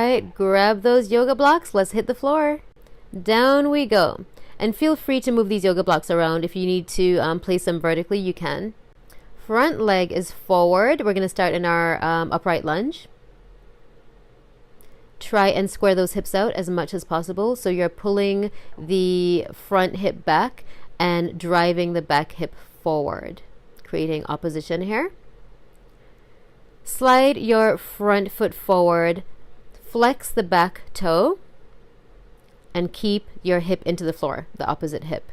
right, grab those yoga blocks. Let's hit the floor. Down we go. And feel free to move these yoga blocks around. If you need to place them vertically, you can. Front leg is forward. We're going to start in our upright lunge. Try and square those hips out as much as possible. So you're pulling the front hip back and driving the back hip forward, creating opposition here. Slide your front foot forward, flex the back toe, and keep your hip into the floor, the opposite hip.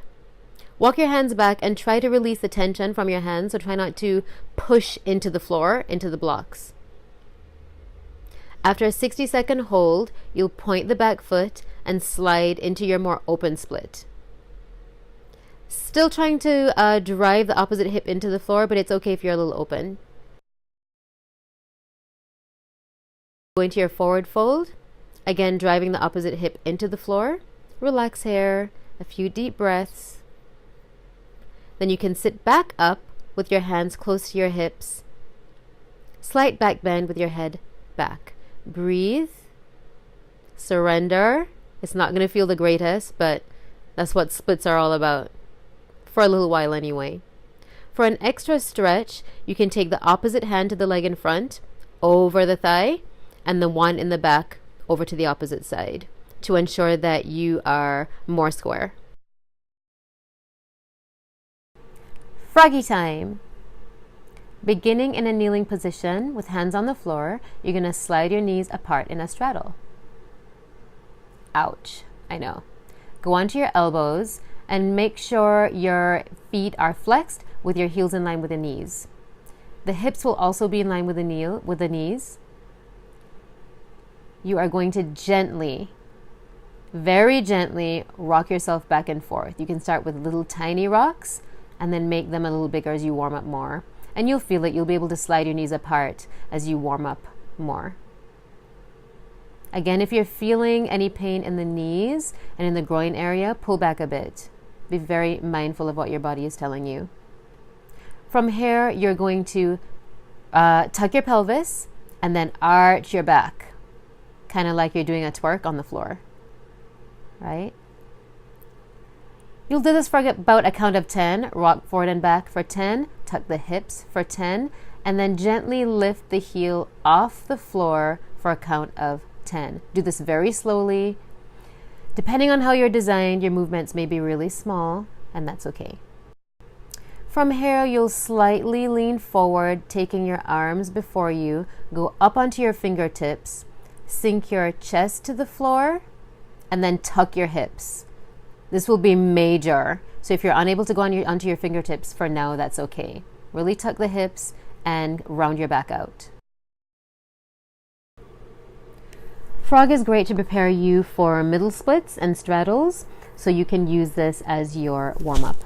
Walk your hands back and try to release the tension from your hands, so try not to push into the floor, into the blocks. After a 60-second hold, you'll point the back foot and slide into your more open split. Still trying to drive the opposite hip into the floor, but it's okay if you're a little open. Go into your forward fold. Again, driving the opposite hip into the floor. Relax here. A few deep breaths. Then you can sit back up with your hands close to your hips. Slight back bend with your head back. Breathe. Surrender. It's not going to feel the greatest, but that's what splits are all about. For a little while anyway. For an extra stretch, you can take the opposite hand to the leg in front, over the thigh, and the one in the back over to the opposite side to ensure that you are more square. Froggy time. Beginning in a kneeling position with hands on the floor, you're going to slide your knees apart in a straddle. Ouch, I know. Go onto your elbows and make sure your feet are flexed with your heels in line with the knees. The hips will also be in line with the knees. You are going to gently, very gently rock yourself back and forth. You can start with little tiny rocks and then make them a little bigger as you warm up more. And you'll feel it. You'll be able to slide your knees apart as you warm up more. Again, if you're feeling any pain in the knees and in the groin area, pull back a bit. Be very mindful of what your body is telling you. From here, you're going to tuck your pelvis and then arch your back. Kind of like you're doing a twerk on the floor, right? You'll do this for about a count of 10. Rock forward and back for 10. Tuck the hips for 10. And then gently lift the heel off the floor for a count of 10. Do this very slowly. Depending on how you're designed, your movements may be really small, and that's okay. From here, you'll slightly lean forward, taking your arms before you. Go up onto your fingertips. Sink your chest to the floor and then tuck your hips. This will be major. So if you're unable to go onto your fingertips for now, that's okay. Really tuck the hips and round your back out. Frog is great to prepare you for middle splits and straddles, so you can use this as your warm-up.